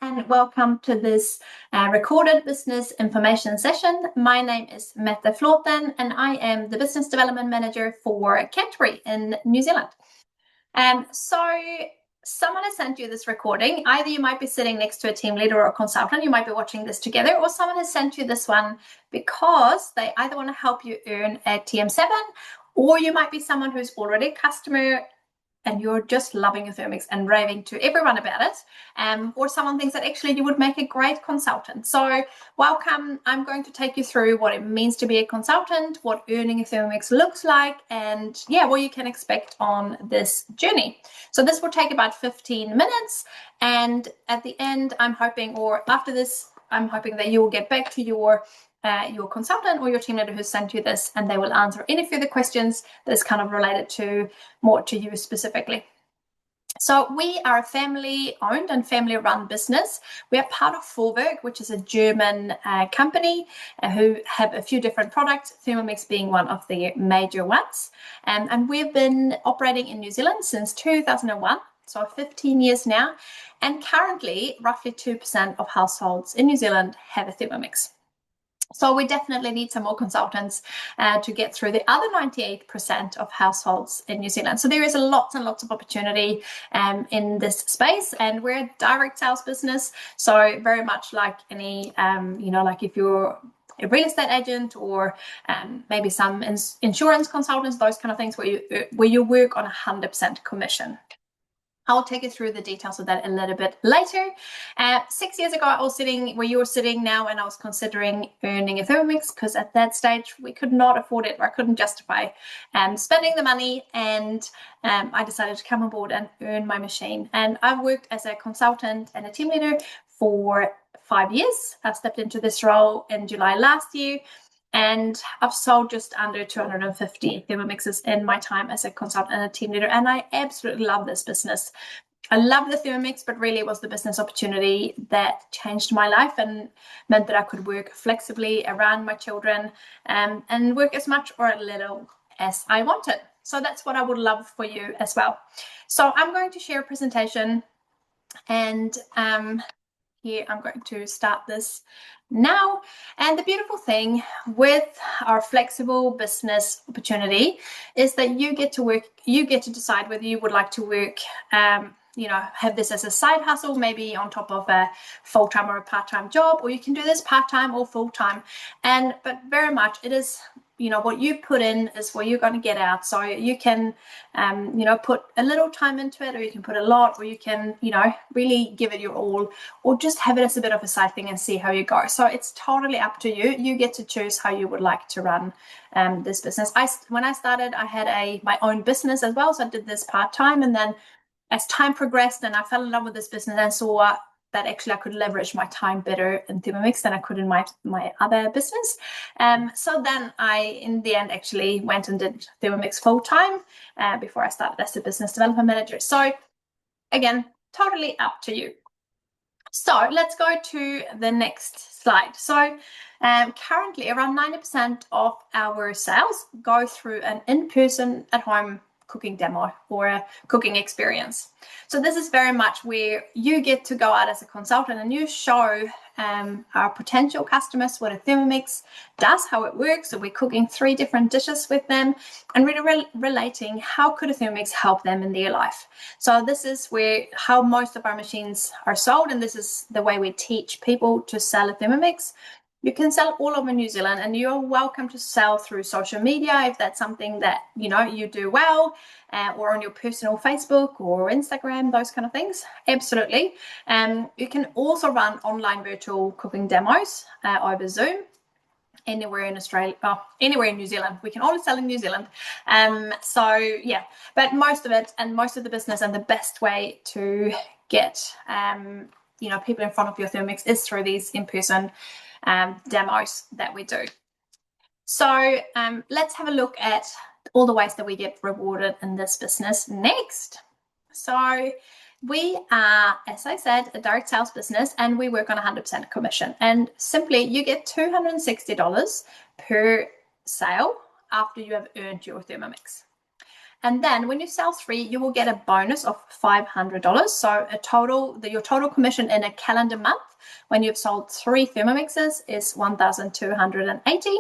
and welcome to this recorded business information session. My name is Mette Flåten and I am the Business Development Manager for Canterbury in New Zealand. So someone has sent you this recording. Either you might be sitting next to a team leader or a consultant, you might be watching this together, or someone has sent you this one because they either want to help you earn a TM7, or you might be someone who's already a customer and you're just loving your Thermix and raving to everyone about it, or someone thinks that actually you would make a great consultant. So welcome. I'm going to take you through what it means to be a consultant, what earning a Thermix looks like, and what you can expect on this journey. So this will take about 15 minutes, and at the end, I'm hoping, or after this, I'm hoping that you will get back to your consultant or your team leader who sent you this, and they will answer any further questions that's kind of related to more to you specifically. So we are a family-owned and family-run business. We are part of Vorwerk, which is a German company who have a few different products, Thermomix being one of the major ones. And we've been operating in New Zealand since 2001, so 15 years now. And currently, roughly 2% of households in New Zealand have a Thermomix. So we definitely need some more consultants to get through the other 98% of households in New Zealand. So there is lots and lots of opportunity in this space, and we're a direct sales business. So very much like any, like if you're a real estate agent or maybe some insurance consultants, those kind of things where you work on 100% commission. I'll take you through the details of that a little bit later. 6 years ago, I was sitting where you're sitting now, and I was considering earning a Thermomix because at that stage we could not afford it, or I couldn't justify spending the money, and I decided to come on board and earn my machine. And I've worked as a consultant and a team leader for 5 years. I stepped into this role in July last year, and I've sold just under 250 Thermomixes in my time as a consultant and a team leader. And I absolutely love this business. I love the Thermomix, but really it was the business opportunity that changed my life and meant that I could work flexibly around my children and work as much or as little as I wanted. So that's what I would love for you as well. So I'm going to share a presentation, and here I'm going to start this now. And the beautiful thing with our flexible business opportunity is that you get to decide whether you would like to work, have this as a side hustle, maybe on top of a full-time or a part-time job, or you can do this part-time or full-time. But very much it is, what you put in is what you're going to get out. So you can, put a little time into it, or you can put a lot, or you can, really give it your all, or just have it as a bit of a side thing and see how you go. So it's totally up to you. You get to choose how you would like to run this business. When I started, I had my own business as well. So I did this part-time, and then as time progressed and I fell in love with this business and saw that actually I could leverage my time better in Thermomix than I could in my other business. So then I, in the end, actually went and did Thermomix full-time before I started as a business development manager. So again, totally up to you. So let's go to the next slide. So currently around 90% of our sales go through an in-person at-home cooking demo or a cooking experience. So this is very much where you get to go out as a consultant and you show our potential customers what a Thermomix does, how it works. So we're cooking 3 different dishes with them and really relating how could a Thermomix help them in their life. So this is how most of our machines are sold, and this is the way we teach people to sell a Thermomix. You can sell all over New Zealand, and you're welcome to sell through social media if that's something that you do well, or on your personal Facebook or Instagram, those kind of things. Absolutely. You can also run online virtual cooking demos over Zoom anywhere in Australia, anywhere in New Zealand. We can only sell in New Zealand. But most of it and most of the business and the best way to get people in front of your Thermomix is through these in-person demos that we do. So let's have a look at all the ways that we get rewarded in this business next. So we are, as I said, a direct sales business, and we work on 100% commission. And simply, you get $260 per sale after you have earned your Thermomix. And then when you sell 3, you will get a bonus of $500. So your total commission in a calendar month when you've sold 3 Thermomixes is $1,280.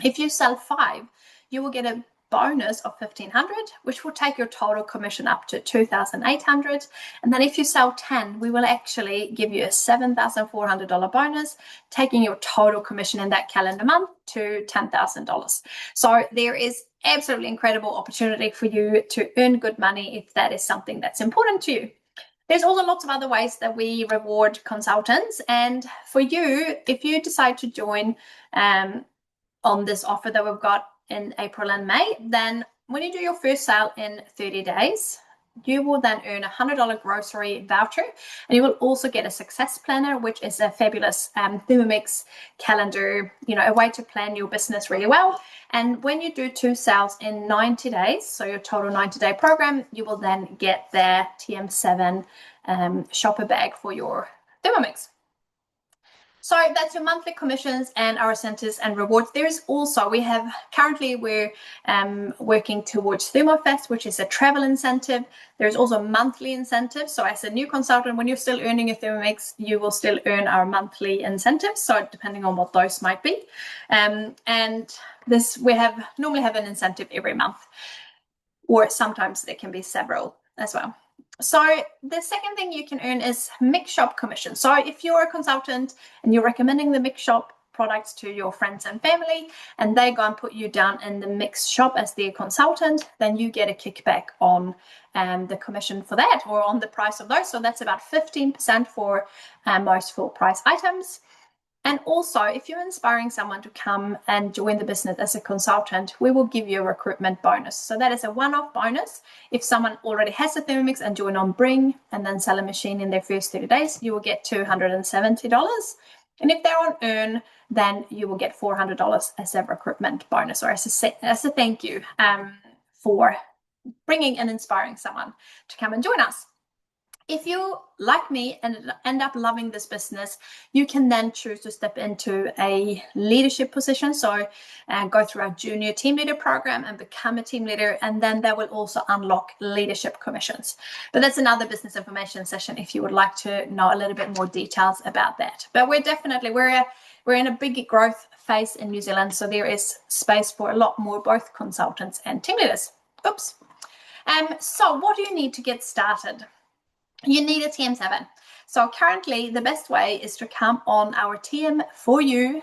If you sell 5, you will get a bonus of $1,500, which will take your total commission up to $2,800. And then if you sell 10, we will actually give you a $7,400 bonus, taking your total commission in that calendar month to $10,000. So there is absolutely incredible opportunity for you to earn good money if that is something that's important to you. There's also lots of other ways that we reward consultants. And for you, if you decide to join on this offer that we've got in April and May, then when you do your first sale in 30 days, you will then earn a $100 grocery voucher, and you will also get a success planner, which is a fabulous Thermomix calendar, a way to plan your business really well. And when you do 2 sales in 90 days, so your total 90-day program, you will then get the TM7 shopper bag for your Thermomix. So that's your monthly commissions and our incentives and rewards. There's also, we're working towards ThermoFest, which is a travel incentive. There's also monthly incentives. So as a new consultant, when you're still earning a Thermomix, you will still earn our monthly incentives. So depending on what those might be. And this, normally have an incentive every month, or sometimes there can be several as well. So the second thing you can earn is mix shop commission. So if you're a consultant and you're recommending the mix shop products to your friends and family, and they go and put you down in the mix shop as their consultant, then you get a kickback on the commission for that, or on the price of those. So that's about 15% for most full price items. And also, if you're inspiring someone to come and join the business as a consultant, we will give you a recruitment bonus. So that is a one-off bonus. If someone already has a Thermomix and join on Bring and then sell a machine in their first 30 days, you will get $270. And if they're on Earn, then you will get $400 as a recruitment bonus, or as a thank you for bringing and inspiring someone to come and join us. If you, like me, and end up loving this business, you can then choose to step into a leadership position. So go through our junior team leader program and become a team leader. And then that will also unlock leadership commissions. But that's another business information session if you would like to know a little bit more details about that. But we're in a big growth phase in New Zealand. So there is space for a lot more, both consultants and team leaders. Oops. So what do you need to get started? You need a TM7. So currently the best way is to come on our TM4U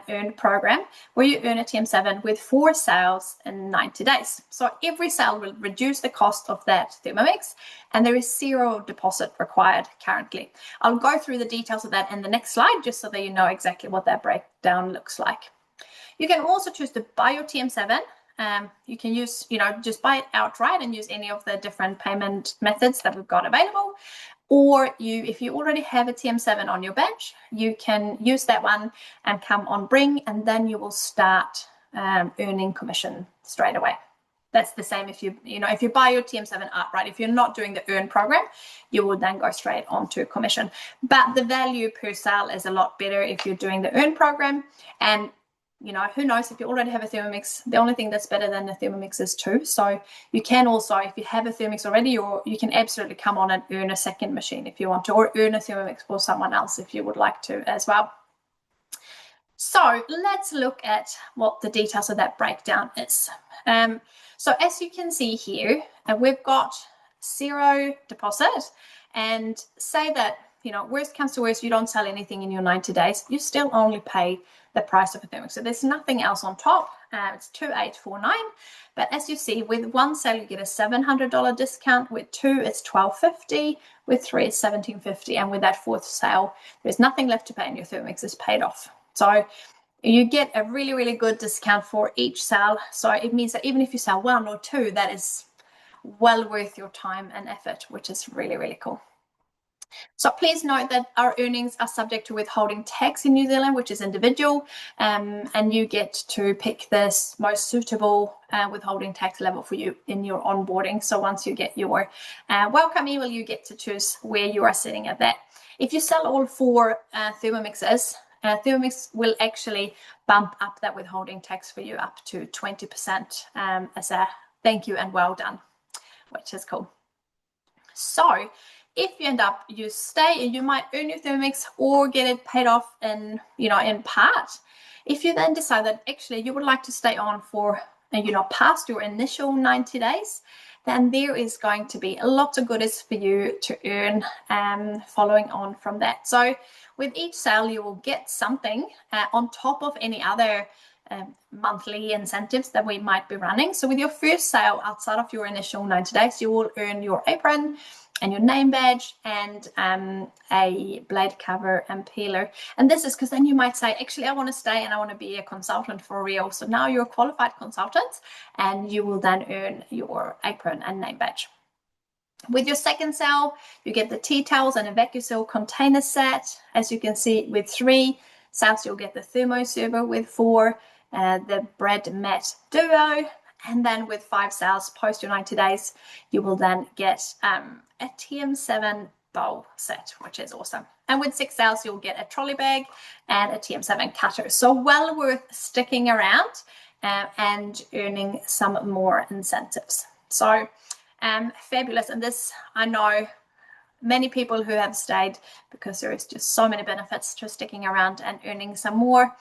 earn program, where you earn a TM7 with 4 sales in 90 days. So every sale will reduce the cost of that Thermomix, and there is 0 deposit required currently. I'll go through the details of that in the next slide, just so that you know exactly what that breakdown looks like. You can also choose to buy your TM7. You can use, just buy it outright and use any of the different payment methods that we've got available. Or if you already have a TM7 on your bench, you can use that one and come on Bring, and then you will start earning commission straight away. That's the same if you buy your TM7 outright. If you're not doing the Earn program, you will then go straight onto commission. But the value per sale is a lot better if you're doing the Earn program. And who knows, if you already have a Thermomix, the only thing that's better than a Thermomix is 2. So you can also, if you have a Thermomix already, you can absolutely come on and earn a second machine if you want to, or earn a Thermomix for someone else if you would like to as well. So let's look at what the details of that breakdown is. So as you can see here, we've got 0 deposit, and say that, worst comes to worst, you don't sell anything in your 90 days, you still only pay the price of a Thermomix. So there's nothing else on top. It's $2,849. But as you see, with 1 sale, you get a $700 discount. With 2, it's $1,250. With 3, it's $1,750. And with that 4th sale, there's nothing left to pay, and your Thermomix is paid off. So you get a really, really good discount for each sale. So it means that even if you sell 1 or 2, that is well worth your time and effort, which is really, really cool. So please note that our earnings are subject to withholding tax in New Zealand, which is individual, and you get to pick this most suitable withholding tax level for you in your onboarding. So once you get your welcome email, you get to choose where you are sitting at that. If you sell all 4 Thermomixes, Thermomix will actually bump up that withholding tax for you up to 20% as a thank you and well done, which is cool. So if you end up, you stay and you might earn your Thermomix or get it paid off in, in part. If you then decide that actually you would like to stay on for, past your initial 90 days, then there is going to be lots of goodies for you to earn following on from that. So with each sale, you will get something on top of any other monthly incentives that we might be running. So with your first sale outside of your initial 90 days, you will earn your apron and your name badge and a blade cover and peeler. And this is because then you might say, actually, I want to stay and I want to be a consultant for real. So now you're a qualified consultant and you will then earn your apron and name badge. With your second sale, you get the tea towels and a vacuum seal container set. As you can see, with 3 sales, you'll get the thermo server. With 4, the bread mat duo. And then with 5 sales post your 90 days, you will then get a TM7 bowl set, which is awesome. And with 6 sales, you'll get a trolley bag and a TM7 cutter. So well worth sticking around and earning some more incentives. So fabulous. And this, I know many people who have stayed because there is just so many benefits to sticking around and earning some more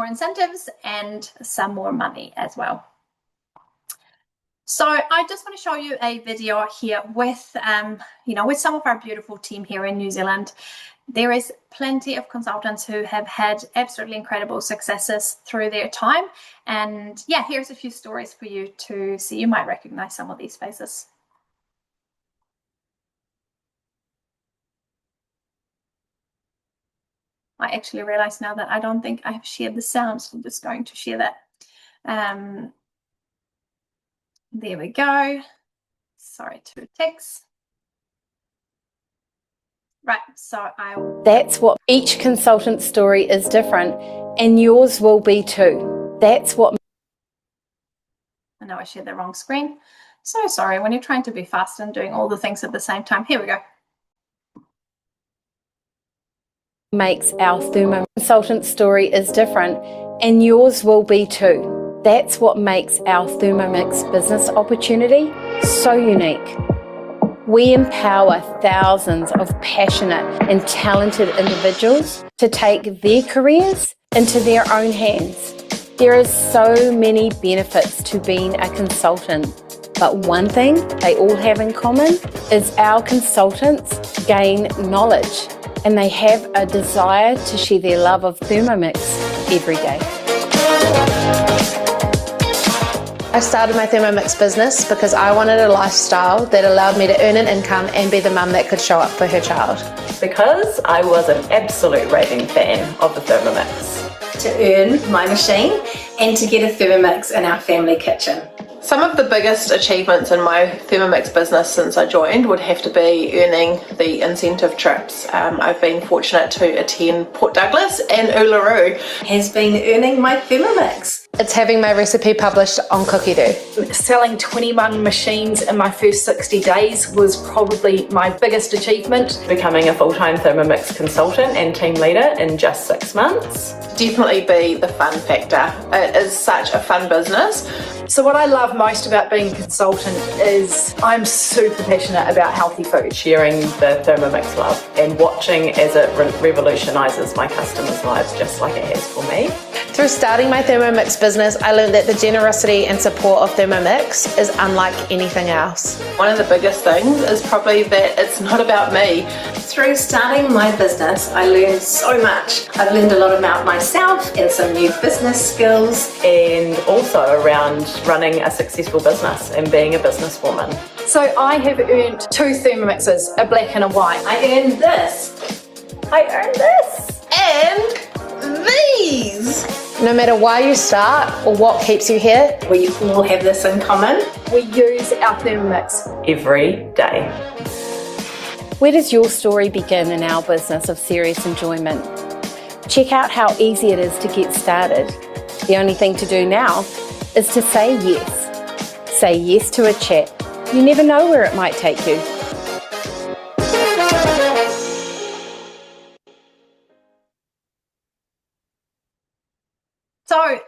incentives and some more money as well. So I just want to show you a video here with, with some of our beautiful team here in New Zealand. There is plenty of consultants who have had absolutely incredible successes through their time. And yeah, here's a few stories for you to see. You might recognize some of these faces. I actually realize now that I don't think I have shared the sound, so I'm just going to share that. There we go. Sorry to text. Right, so That's what each consultant's story is different, and yours will be too. That's what. I know I shared the wrong screen. So sorry, when you're trying to be fast and doing all the things at the same time. Here we go. Makes our thermo consultant story is different, and yours will be too. That's what makes our Thermomix business opportunity so unique. We empower thousands of passionate and talented individuals to take their careers into their own hands. There are so many benefits to being a consultant, but one thing they all have in common is our consultants gain knowledge and they have a desire to share their love of Thermomix every day. I started my Thermomix business because I wanted a lifestyle that allowed me to earn an income and be the mum that could show up for her child. Because I was an absolute raving fan of the Thermomix. To earn my machine and to get a Thermomix in our family kitchen. Some of the biggest achievements in my Thermomix business since I joined would have to be earning the incentive trips. I've been fortunate to attend Port Douglas and Uluru. Has been earning my Thermomix. It's having my recipe published on Cookie-Doo. Selling 21 machines in my first 60 days was probably my biggest achievement. Becoming a full-time Thermomix consultant and team leader in just 6 months. Definitely be the fun factor. It is such a fun business. So what I love most about being a consultant is I'm super passionate about healthy food. Sharing the Thermomix love and watching as it revolutionises my customers' lives just like it has for me. Through starting my Thermomix business, I learned that the generosity and support of Thermomix is unlike anything else. One of the biggest things is probably that it's not about me. Through starting my business, I learned so much. I've learned a lot about myself and some new business skills. And also around running a successful business and being a businesswoman. So I have earned 2 Thermomixes, a black and a white. I earned this. I earned this. And these. No matter why you start or what keeps you here, We all have this in common. We use our Thermomix Every day. Where does your story begin in our business of serious enjoyment? Check out how easy it is to get started. The only thing to do now is to say yes. Say yes to a chat. You never know where it might take you. So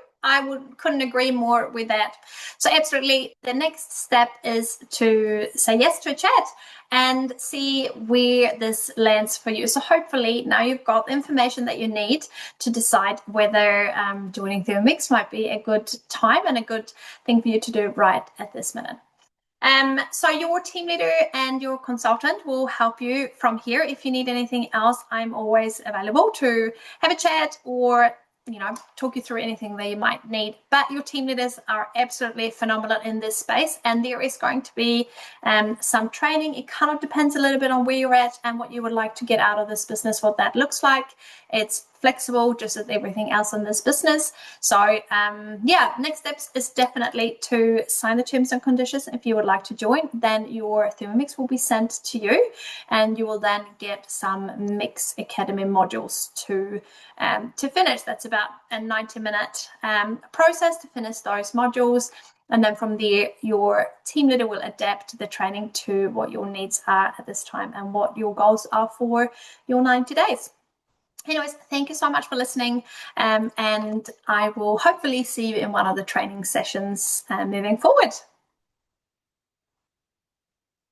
couldn't agree more with that. So absolutely, the next step is to say yes to a chat and see where this lands for you. So hopefully now you've got the information that you need to decide whether joining Thermomix might be a good time and a good thing for you to do right at this minute. So your team leader and your consultant will help you from here. If you need anything else, I'm always available to have a chat or talk you through anything that you might need. But your team leaders are absolutely phenomenal in this space, and there is going to be some training. It kind of depends a little bit on where you're at and what you would like to get out of this business, what that looks like. It's flexible, just as everything else in this business. So next steps is definitely to sign the terms and conditions. If you would like to join, then your Thermomix will be sent to you, and you will then get some Mix Academy modules to finish. That's about a 90-minute process to finish those modules. And then from there, your team leader will adapt the training to what your needs are at this time and what your goals are for your 90 days. Anyways, thank you so much for listening, and I will hopefully see you in one of the training sessions moving forward.